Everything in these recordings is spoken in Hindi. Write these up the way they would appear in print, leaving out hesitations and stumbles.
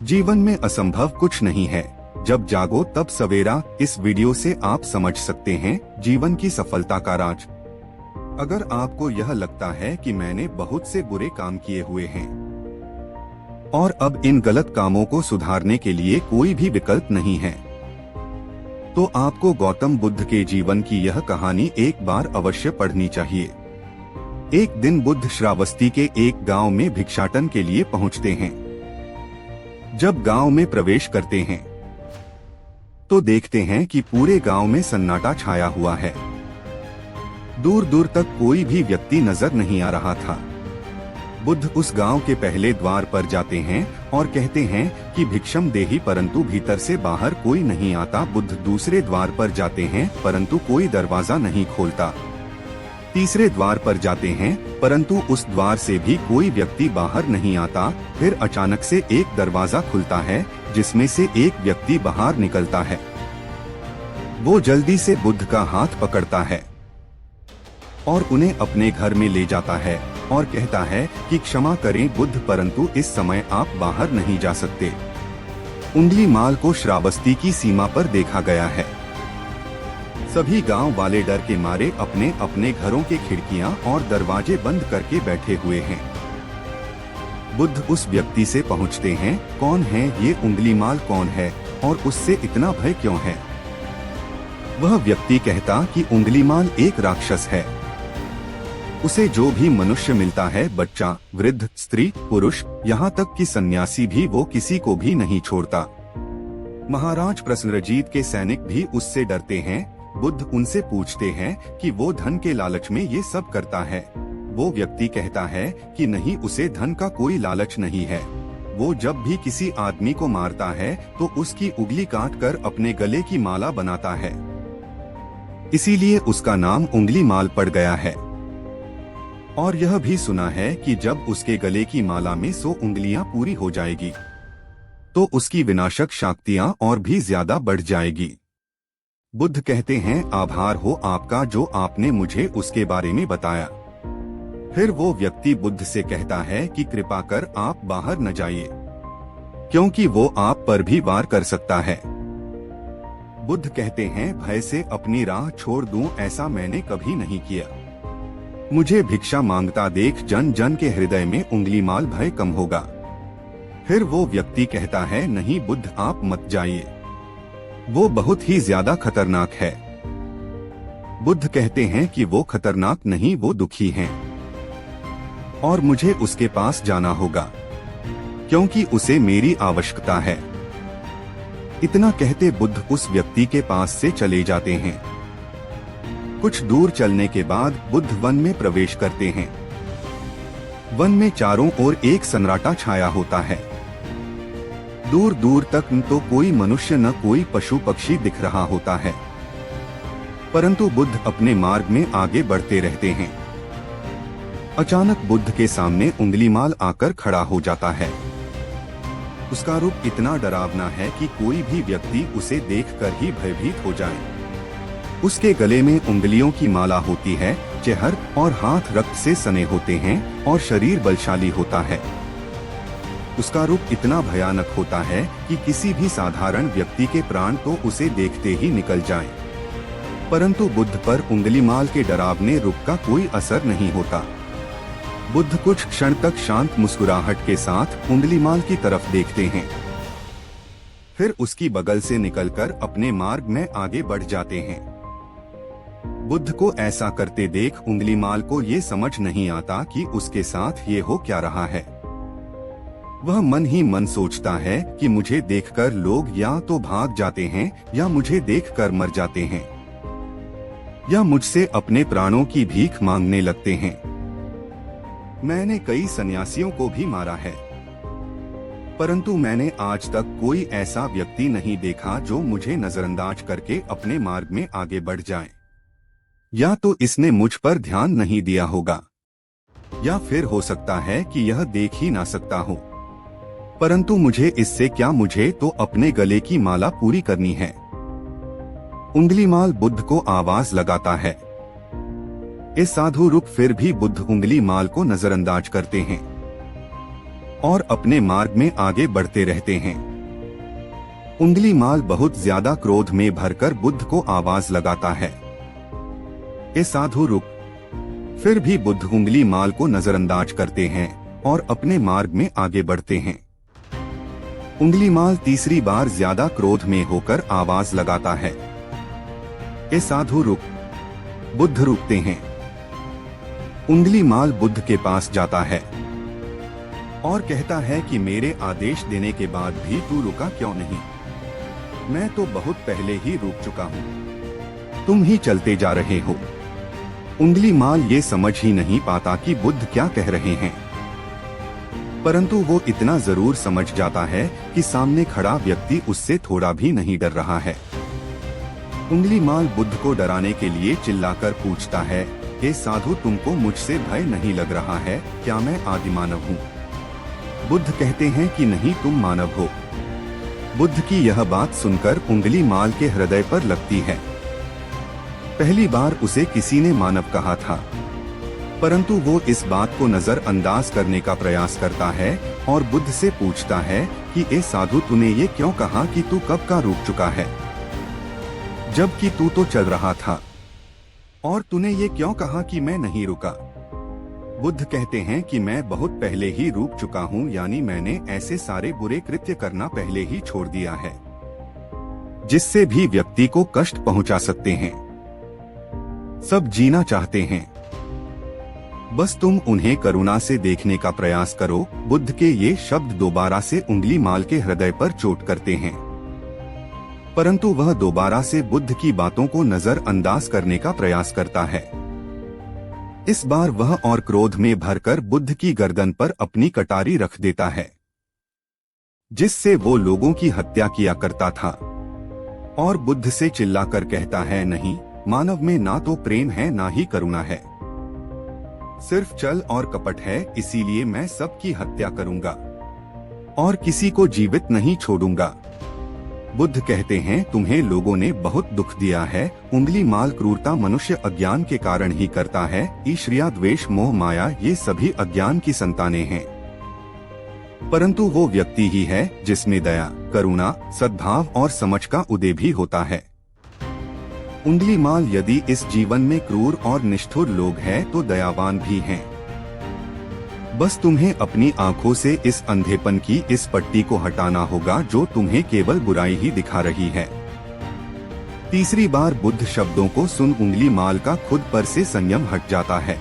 जीवन में असंभव कुछ नहीं है, जब जागो तब सवेरा। इस वीडियो से आप समझ सकते हैं जीवन की सफलता का राज। अगर आपको यह लगता है कि मैंने बहुत से बुरे काम किए हुए हैं और अब इन गलत कामों को सुधारने के लिए कोई भी विकल्प नहीं है, तो आपको गौतम बुद्ध के जीवन की यह कहानी एक बार अवश्य पढ़नी चाहिए। एक दिन बुद्ध श्रावस्ती के एक गांव में भिक्षाटन के लिए पहुंचते हैं। जब गांव में प्रवेश करते हैं तो देखते हैं कि पूरे गांव में सन्नाटा छाया हुआ है। दूर दूर तक कोई भी व्यक्ति नजर नहीं आ रहा था। बुद्ध उस गांव के पहले द्वार पर जाते हैं और कहते हैं कि भिक्षम देहि, परंतु भीतर से बाहर कोई नहीं आता। बुद्ध दूसरे द्वार पर जाते हैं परंतु कोई दरवाजा नहीं खोलता। तीसरे द्वार पर जाते हैं परंतु उस द्वार से भी कोई व्यक्ति बाहर नहीं आता। फिर अचानक से एक दरवाजा खुलता है जिसमें से एक व्यक्ति बाहर निकलता है। वो जल्दी से बुद्ध का हाथ पकड़ता है और उन्हें अपने घर में ले जाता है और कहता है कि क्षमा करें बुद्ध, परंतु इस समय आप बाहर नहीं जा सकते। उंगलीमाल को श्रावस्ती की सीमा पर देखा गया है। सभी गांव वाले डर के मारे अपने अपने घरों के खिड़कियां और दरवाजे बंद करके बैठे हुए हैं। बुद्ध उस व्यक्ति से पहुंचते हैं। कौन है ये उंगलीमाल, कौन है और उससे इतना भय क्यों है? वह व्यक्ति कहता कि उंगलीमाल एक राक्षस है। उसे जो भी मनुष्य मिलता है, बच्चा, वृद्ध, स्त्री, पुरुष, यहाँ तक कि सन्यासी भी, वो किसी को भी नहीं छोड़ता। महाराज प्रसन्नजीत के सैनिक भी उससे डरते हैं। बुद्ध उनसे पूछते हैं कि वो धन के लालच में ये सब करता है। वो व्यक्ति कहता है कि नहीं, उसे धन का कोई लालच नहीं है। वो जब भी किसी आदमी को मारता है तो उसकी उंगली काट कर अपने गले की माला बनाता है, इसीलिए उसका नाम उंगलीमाल पड़ गया है। और यह भी सुना है कि जब उसके गले की माला में 100 उंगलियां पूरी हो जाएगी तो उसकी विनाशक शक्तियां और भी ज्यादा बढ़ जाएगी। बुद्ध कहते हैं, आभार हो आपका जो आपने मुझे उसके बारे में बताया। फिर वो व्यक्ति बुद्ध से कहता है कि कृपा कर आप बाहर न जाइए, क्योंकि वो आप पर भी वार कर सकता है। बुद्ध कहते हैं, भय से अपनी राह छोड़ दूं, ऐसा मैंने कभी नहीं किया। मुझे भिक्षा मांगता देख जन जन के हृदय में उंगलीमाल भय कम होगा। फिर वो व्यक्ति कहता है, नहीं बुद्ध, आप मत जाइए, वो बहुत ही ज्यादा खतरनाक है। बुद्ध कहते हैं कि वो खतरनाक नहीं, वो दुखी हैं और मुझे उसके पास जाना होगा क्योंकि उसे मेरी आवश्यकता है। इतना कहते बुद्ध उस व्यक्ति के पास से चले जाते हैं। कुछ दूर चलने के बाद बुद्ध वन में प्रवेश करते हैं। वन में चारों ओर एक सन्नाटा छाया होता है। दूर दूर तक न तो कोई मनुष्य न कोई पशु पक्षी दिख रहा होता है, परंतु बुद्ध अपने मार्ग में आगे बढ़ते रहते हैं। अचानक बुद्ध के सामने उंगलीमाल आकर खड़ा हो जाता है। उसका रूप इतना डरावना है कि कोई भी व्यक्ति उसे देखकर ही भयभीत हो जाए। उसके गले में उंगलियों की माला होती है, चेहर और हाथ रक्त से सने होते हैं और शरीर बलशाली होता है। उसका रूप इतना भयानक होता है कि किसी भी साधारण व्यक्ति के प्राण तो उसे देखते ही निकल जाएं। परंतु बुद्ध पर उंगलीमाल के डरावने रूप का कोई असर नहीं होता। बुद्ध कुछ क्षण तक शांत मुस्कुराहट के साथ उंगलीमाल की तरफ देखते हैं, फिर उसकी बगल से निकलकर अपने मार्ग में आगे बढ़ जाते हैं। बुद्ध को ऐसा करते देख उंगलीमाल को ये समझ नहीं आता कि उसके साथ ये हो क्या रहा है। वह मन ही मन सोचता है कि मुझे देखकर लोग या तो भाग जाते हैं या मुझे देखकर मर जाते हैं या मुझसे अपने प्राणों की भीख मांगने लगते हैं। मैंने कई सन्यासियों को भी मारा है, परंतु मैंने आज तक कोई ऐसा व्यक्ति नहीं देखा जो मुझे नजरअंदाज करके अपने मार्ग में आगे बढ़ जाए। या तो इसने मुझ पर ध्यान नहीं दिया होगा, या फिर हो सकता है कि यह देख ही ना सकता हो। परंतु मुझे इससे क्या, मुझे तो अपने गले की माला पूरी करनी है। उंगलीमाल बुद्ध को आवाज लगाता है। इस साधु रुक फिर भी बुद्ध उंगलीमाल को नजरअंदाज करते हैं। और अपने मार्ग में आगे बढ़ते रहते हैं। उंगलीमाल बहुत ज्यादा क्रोध में भरकर बुद्ध को आवाज लगाता है, ए साधु रुक। फिर भी बुद्ध उंगलीमाल को नजरअंदाज करते हैं और अपने मार्ग में आगे बढ़ते हैं। उंगलीमाल तीसरी बार ज्यादा क्रोध में होकर आवाज लगाता है, ए साधु रुक। बुद्ध रुकते हैं। उंगलीमाल बुद्ध के पास जाता है और कहता है कि मेरे आदेश देने के बाद भी तू रुका क्यों नहीं? मैं तो बहुत पहले ही रुक चुका हूँ, तुम ही चलते जा रहे हो। उंगलीमाल ये समझ ही नहीं पाता कि बुद्ध क्या कह रहे हैं, परंतु वो इतना जरूर समझ जाता है कि सामने खड़ा व्यक्ति उससे थोड़ा भी नहीं डर रहा है। उंगलीमाल बुद्ध को डराने के लिए चिल्लाकर पूछता है, हे साधु, तुमको मुझसे भय नहीं लग रहा है क्या? मैं आदि मानव हूँ। बुद्ध कहते हैं कि नहीं, तुम मानव हो। बुद्ध की यह बात सुनकर उंगलीमाल के हृदय पर लगती है। पहली बार उसे किसी ने मानव कहा था, परंतु वो इस बात को नजरअंदाज करने का प्रयास करता है और बुद्ध से पूछता है कि ए साधु, तूने ये क्यों कहा कि तू कब का रुक चुका है, जबकि तू तो चल रहा था? और तूने ये क्यों कहा कि मैं नहीं रुका? बुद्ध कहते हैं कि मैं बहुत पहले ही रुक चुका हूँ, यानी मैंने ऐसे सारे बुरे कृत्य करना पहले ही छोड़ दिया है जिससे भी व्यक्ति को कष्ट पहुंचा सकते हैं। सब जीना चाहते हैं, बस तुम उन्हें करुणा से देखने का प्रयास करो। बुद्ध के ये शब्द दोबारा से उंगलीमाल के हृदय पर चोट करते हैं, परंतु वह दोबारा से बुद्ध की बातों को नजरअंदाज करने का प्रयास करता है। इस बार वह और क्रोध में भरकर बुद्ध की गर्दन पर अपनी कटारी रख देता है, जिससे वो लोगों की हत्या किया करता था, और बुद्ध से चिल्लाकर कहता है, नहीं, मानव में ना तो प्रेम है ना ही करुणा है, सिर्फ छल और कपट है। इसीलिए मैं सबकी हत्या करूंगा और किसी को जीवित नहीं छोड़ूंगा। बुद्ध कहते हैं, तुम्हें लोगों ने बहुत दुख दिया है। उंगलीमाल क्रूरता मनुष्य अज्ञान के कारण ही करता है। ईर्ष्या, द्वेष, मोह, माया ये सभी अज्ञान की संतानें हैं, परंतु वो व्यक्ति ही है जिसमें दया, करुणा, सद्भाव और समझ का उदय भी होता है। उंगलीमाल यदि इस जीवन में क्रूर और निष्ठुर लोग हैं तो दयावान भी हैं। बस तुम्हें अपनी आंखों से इस अंधेपन की इस पट्टी को हटाना होगा जो तुम्हें केवल बुराई ही दिखा रही है। तीसरी बार बुद्ध शब्दों को सुन उंगलीमाल का खुद पर से संयम हट जाता है।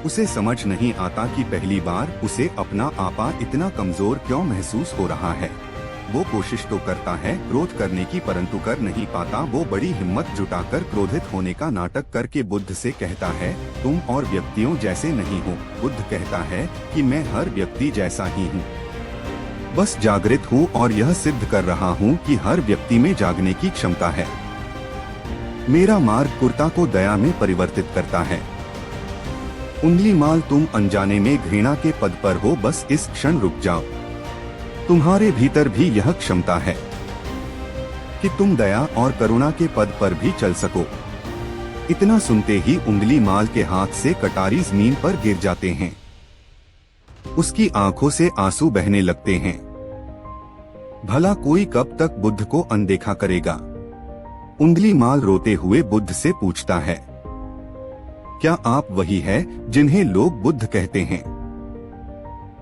उसे समझ नहीं आता कि पहली बार उसे अपना आपा इतना कमजोर क्यों महसूस हो रहा है। वो कोशिश तो करता है क्रोध करने की, परंतु कर नहीं पाता। वो बड़ी हिम्मत जुटाकर क्रोधित होने का नाटक करके बुद्ध से कहता है, तुम और व्यक्तियों जैसे नहीं हो। बुद्ध कहता है कि मैं हर व्यक्ति जैसा ही हूँ, बस जागृत हूँ और यह सिद्ध कर रहा हूँ कि हर व्यक्ति में जागने की क्षमता है। मेरा मार्ग क्रूरता को दया में परिवर्तित करता है। उंगलीमाल, तुम अनजाने में घृणा के पद पर हो, बस इस क्षण रुक जाओ। तुम्हारे भीतर भी यह क्षमता है कि तुम दया और करुणा के पद पर भी चल सको। इतना सुनते ही उंगलीमाल के हाथ से कटारी जमीन पर गिर जाते हैं। उसकी आंखों से आंसू बहने लगते हैं। भला कोई कब तक बुद्ध को अनदेखा करेगा? उंगलीमाल रोते हुए बुद्ध से पूछता है, क्या आप वही है जिन्हें लोग बुद्ध कहते हैं,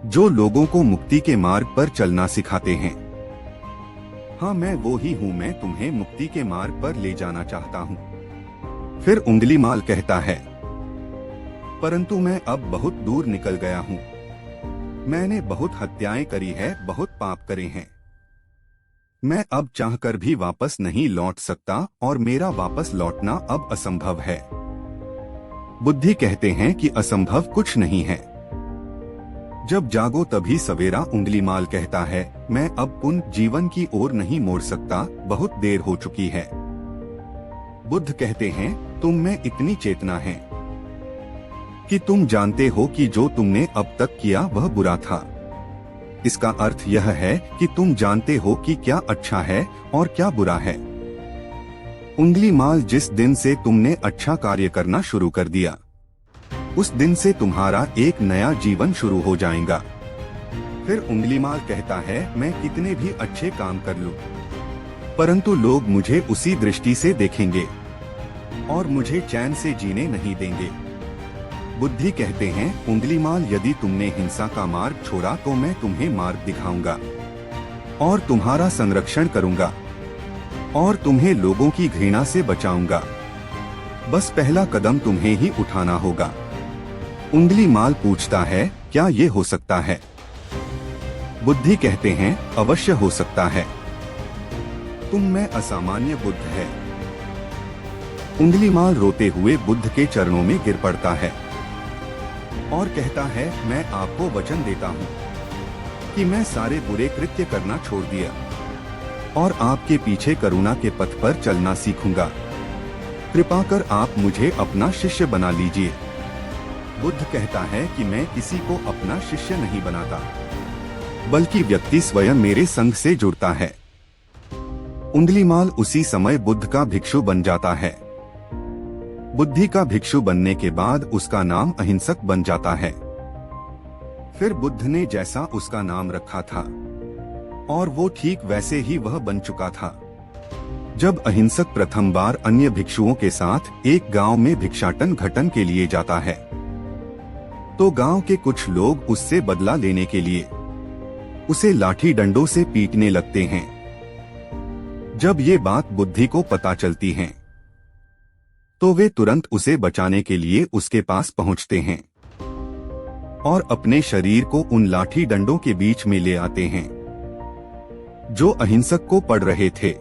जो लोगों को मुक्ति के मार्ग पर चलना सिखाते हैं? हाँ, मैं वो ही हूँ। मैं तुम्हें मुक्ति के मार्ग पर ले जाना चाहता हूँ। फिर उंगलीमाल कहता है, परंतु मैं अब बहुत दूर निकल गया हूँ। मैंने बहुत हत्याएं करी है, बहुत पाप करे हैं। मैं अब चाहकर भी वापस नहीं लौट सकता और मेरा वापस लौटना अब असंभव है। बुद्धि कहते हैं कि असंभव कुछ नहीं है। जब जागो तभी सवेरा। उंगलीमाल कहता है, मैं अब पुनः जीवन की ओर नहीं मोड़ सकता, बहुत देर हो चुकी है। बुद्ध कहते हैं, तुम में इतनी चेतना है कि तुम जानते हो कि जो तुमने अब तक किया वह बुरा था। इसका अर्थ यह है कि तुम जानते हो कि क्या अच्छा है और क्या बुरा है। उंगलीमाल, जिस दिन से तुमने अच्छा कार्य करना शुरू कर दिया, उस दिन से तुम्हारा एक नया जीवन शुरू हो जाएगा। फिर उंगलीमाल कहता है, मैं कितने भी अच्छे काम कर लूं, परंतु लोग मुझे उसी दृष्टि से देखेंगे और मुझे चैन से जीने नहीं देंगे। बुद्धि कहते हैं, उंगलीमाल यदि तुमने हिंसा का मार्ग छोड़ा तो मैं तुम्हें मार्ग दिखाऊंगा और तुम्हारा संरक्षण करूंगा और तुम्हें लोगों की घृणा से बचाऊंगा। बस पहला कदम तुम्हें ही उठाना होगा। उंगलीमाल पूछता है, क्या ये हो सकता है? बुद्धि कहते हैं, अवश्य हो सकता है, तुम में असामान्य बुद्ध है। उंगलीमाल रोते हुए बुद्ध के चरणों में गिर पड़ता है और कहता है, मैं आपको वचन देता हूँ कि मैं सारे बुरे कृत्य करना छोड़ दिया और आपके पीछे करुणा के पथ पर चलना सीखूंगा। कृपा कर आप मुझे अपना शिष्य बना लीजिए। बुद्ध कहता है कि मैं किसी को अपना शिष्य नहीं बनाता, बल्कि व्यक्ति स्वयं मेरे संग से जुड़ता है। उंगलीमाल उसी समय बुद्ध का भिक्षु बन जाता है। बुद्धि का भिक्षु बनने के बाद उसका नाम अहिंसक बन जाता है। फिर बुद्ध ने जैसा उसका नाम रखा था और वो ठीक वैसे ही वह बन चुका था। जब अहिंसक प्रथम बार अन्य भिक्षुओं के साथ एक गांव में भिक्षाटन घटन के लिए जाता है तो गांव के कुछ लोग उससे बदला लेने के लिए उसे लाठी डंडों से पीटने लगते हैं। जब ये बात बुद्धि को पता चलती है तो वे तुरंत उसे बचाने के लिए उसके पास पहुंचते हैं और अपने शरीर को उन लाठी डंडों के बीच में ले आते हैं जो अहिंसक को पड़ रहे थे।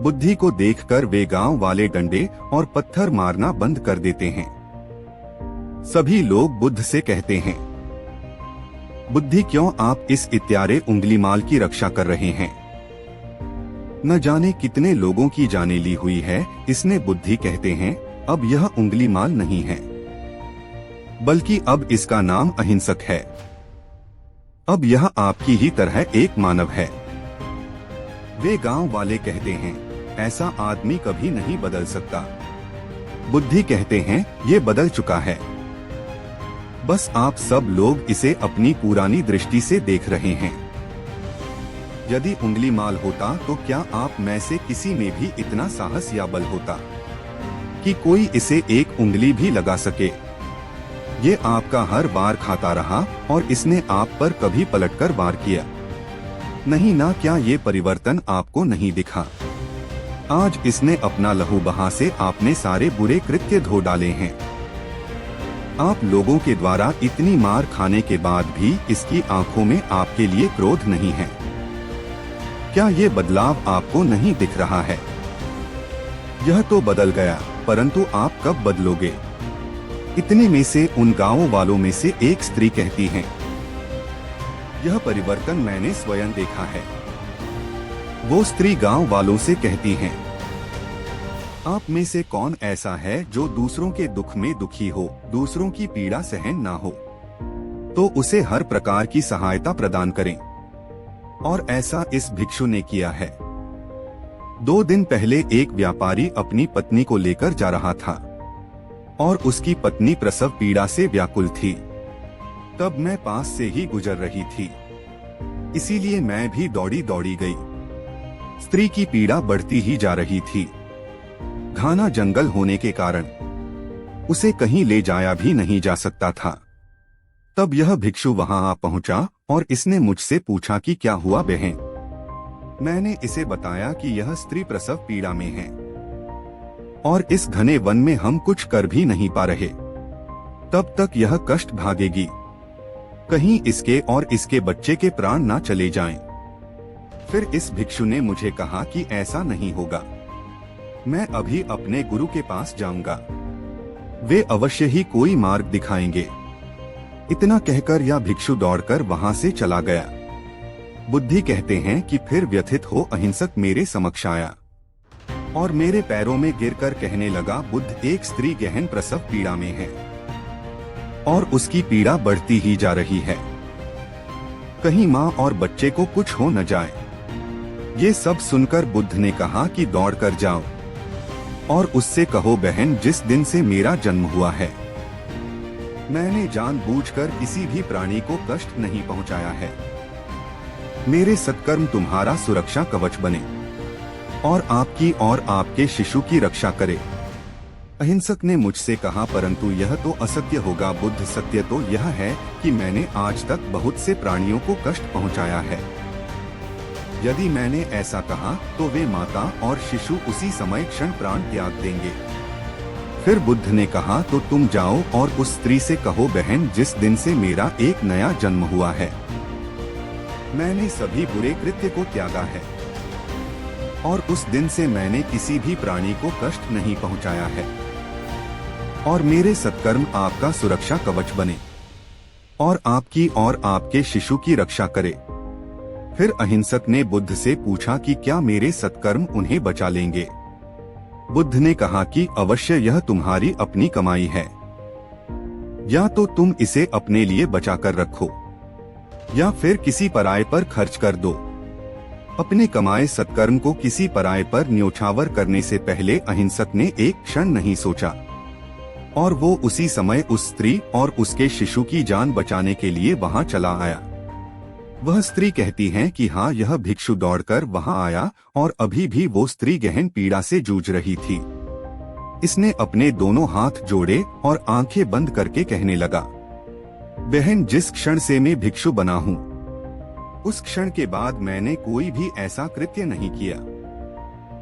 बुद्धि को देखकर वे गांव वाले डंडे और पत्थर मारना बंद कर देते हैं। सभी लोग बुद्ध से कहते हैं, बुद्धि, क्यों आप इस इत्यारे उंगलीमाल की रक्षा कर रहे हैं? न जाने कितने लोगों की जाने ली हुई है इसने। बुद्धि कहते हैं, अब यह उंगलीमाल नहीं है, बल्कि अब इसका नाम अहिंसक है। अब यह आपकी ही तरह एक मानव है। वे गांव वाले कहते हैं, ऐसा आदमी कभी नहीं बदल सकता। बुद्धि कहते हैं, ये बदल चुका है, बस आप सब लोग इसे अपनी पुरानी दृष्टि से देख रहे हैं। यदि उंगलीमाल होता तो क्या आप में से किसी में भी इतना साहस या बल होता कि कोई इसे एक उंगली भी लगा सके? ये आपका हर बार खाता रहा और इसने आप पर कभी पलटकर वार किया नहीं ना? क्या ये परिवर्तन आपको नहीं दिखा? आज इसने अपना लहू बहा से आपने सारे बुरे कृत्य धो डाले हैं। आप लोगों के द्वारा इतनी मार खाने के बाद भी इसकी आंखों में आपके लिए क्रोध नहीं है। क्या ये बदलाव आपको नहीं दिख रहा है? यह तो बदल गया, परंतु आप कब बदलोगे? इतने में से उन गांव वालों में से एक स्त्री कहती है, यह परिवर्तन मैंने स्वयं देखा है। वो स्त्री गांव वालों से कहती है, आप में से कौन ऐसा है जो दूसरों के दुख में दुखी हो, दूसरों की पीड़ा सहन ना हो, तो उसे हर प्रकार की सहायता प्रदान करें। और ऐसा इस भिक्षु ने किया है। 2 दिन पहले एक व्यापारी अपनी पत्नी को लेकर जा रहा था और उसकी पत्नी प्रसव पीड़ा से व्याकुल थी। तब मैं पास से ही गुजर रही थी, इसीलिए मैं भी दौड़ी दौड़ी गई। स्त्री की पीड़ा बढ़ती ही जा रही थी। घना जंगल होने के कारण उसे कहीं ले जाया भी नहीं जा सकता था। तब यह भिक्षु वहां आ पहुंचा और इसने मुझसे पूछा कि क्या हुआ बहन? मैंने इसे बताया कि यह स्त्री प्रसव पीड़ा में है और इस घने वन में हम कुछ कर भी नहीं पा रहे। तब तक यह कष्ट भागेगी, कहीं इसके और इसके बच्चे के प्राण ना चले जाएं। फिर इस भिक्षु ने मुझे कहा कि ऐसा नहीं होगा, मैं अभी अपने गुरु के पास जाऊंगा, वे अवश्य ही कोई मार्ग दिखाएंगे। इतना कहकर यह भिक्षु दौड़कर वहां से चला गया। बुद्धि कहते हैं कि फिर व्यथित हो अहिंसक मेरे समक्ष आया और मेरे पैरों में गिरकर कहने लगा, बुद्ध, एक स्त्री गहन प्रसव पीड़ा में है और उसकी पीड़ा बढ़ती ही जा रही है। कहीं माँ और बच्चे को कुछ हो न जाए। ये सब सुनकर बुद्ध ने कहा कि दौड़कर जाओ और उससे कहो, बहन, जिस दिन से मेरा जन्म हुआ है मैंने जानबूझकर किसी भी प्राणी को कष्ट नहीं पहुंचाया है। मेरे सत्कर्म तुम्हारा सुरक्षा कवच बने और आपकी और आपके शिशु की रक्षा करे। अहिंसक ने मुझसे कहा, परंतु यह तो असत्य होगा बुद्ध। सत्य तो यह है कि मैंने आज तक बहुत से प्राणियों को कष्ट पहुंचाया है। यदि मैंने ऐसा कहा तो वे माता और शिशु उसी समय क्षण प्राण त्याग देंगे। फिर बुद्ध ने कहा, तो तुम जाओ और उस स्त्री से कहो, बहन, जिस दिन से मेरा एक नया जन्म हुआ है मैंने सभी बुरे कृत्य को त्यागा है और उस दिन से मैंने किसी भी प्राणी को कष्ट नहीं पहुंचाया है और मेरे सत्कर्म आपका सुरक्षा कवच बने और आपकी और आपके शिशु की रक्षा करे। फिर अहिंसक ने बुद्ध से पूछा कि क्या मेरे सत्कर्म उन्हें बचा लेंगे? बुद्ध ने कहा कि अवश्य, यह तुम्हारी अपनी कमाई है। या तो तुम इसे अपने लिए बचा कर रखो या फिर किसी पराये पर खर्च कर दो। अपने कमाए सत्कर्म को किसी पराये पर न्योछावर करने से पहले अहिंसक ने एक क्षण नहीं सोचा और वो उसी समय उस स्त्री और उसके शिशु की जान बचाने के लिए वहां चला आया। वह स्त्री कहती है कि हाँ, यह भिक्षु दौड़कर वहां आया और अभी भी वो स्त्री गहन पीड़ा से जूझ रही थी। इसने अपने दोनों हाथ जोड़े और आंखें बंद करके कहने लगा, बहन, जिस क्षण से मैं भिक्षु बना हूँ उस क्षण के बाद मैंने कोई भी ऐसा कृत्य नहीं किया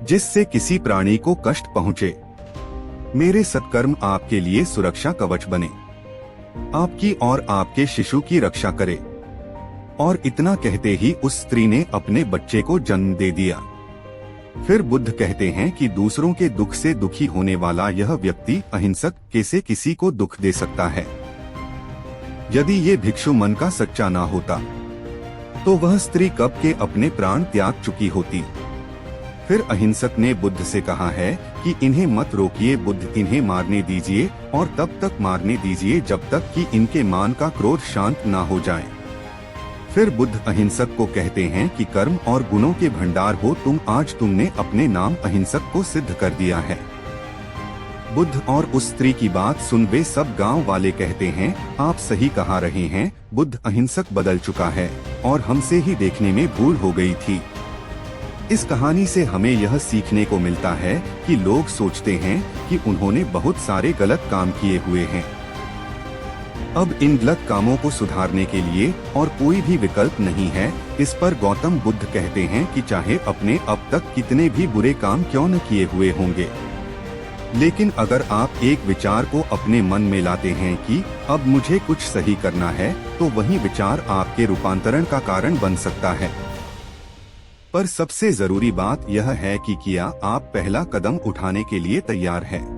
जिससे किसी प्राणी को कष्ट पहुँचे। मेरे सत्कर्म आपके लिए सुरक्षा कवच बने, आपकी और आपके शिशु की रक्षा करे। और इतना कहते ही उस स्त्री ने अपने बच्चे को जन्म दे दिया। फिर बुद्ध कहते हैं कि दूसरों के दुख से दुखी होने वाला यह व्यक्ति अहिंसक कैसे किसी को दुख दे सकता है? यदि ये भिक्षु मन का सच्चा ना होता तो वह स्त्री कब के अपने प्राण त्याग चुकी होती। फिर अहिंसक ने बुद्ध से कहा है कि इन्हें मत रोकिए बुद्ध, इन्हें मारने दीजिए और तब तक मारने दीजिए जब तक कि इनके मान का क्रोध शांत ना हो जाए। फिर बुद्ध अहिंसक को कहते हैं कि कर्म और गुणों के भंडार हो तुम, आज तुमने अपने नाम अहिंसक को सिद्ध कर दिया है। बुद्ध और उस स्त्री की बात सुन वे सब गांव वाले कहते हैं, आप सही कहा रहे हैं, बुद्ध अहिंसक बदल चुका है और हमसे ही देखने में भूल हो गई थी। इस कहानी से हमें यह सीखने को मिलता है कि लोग सोचते हैं कि उन्होंने बहुत सारे गलत काम किए हुए हैं। अब इन गलत कामों को सुधारने के लिए और कोई भी विकल्प नहीं है। इस पर गौतम बुद्ध कहते हैं कि चाहे अपने अब तक कितने भी बुरे काम क्यों न किए हुए होंगे, लेकिन अगर आप एक विचार को अपने मन में लाते हैं कि अब मुझे कुछ सही करना है, तो वही विचार आपके रूपांतरण का कारण बन सकता है। पर सबसे जरूरी बात यह है कि क्या आप पहला कदम उठाने के लिए तैयार हैं?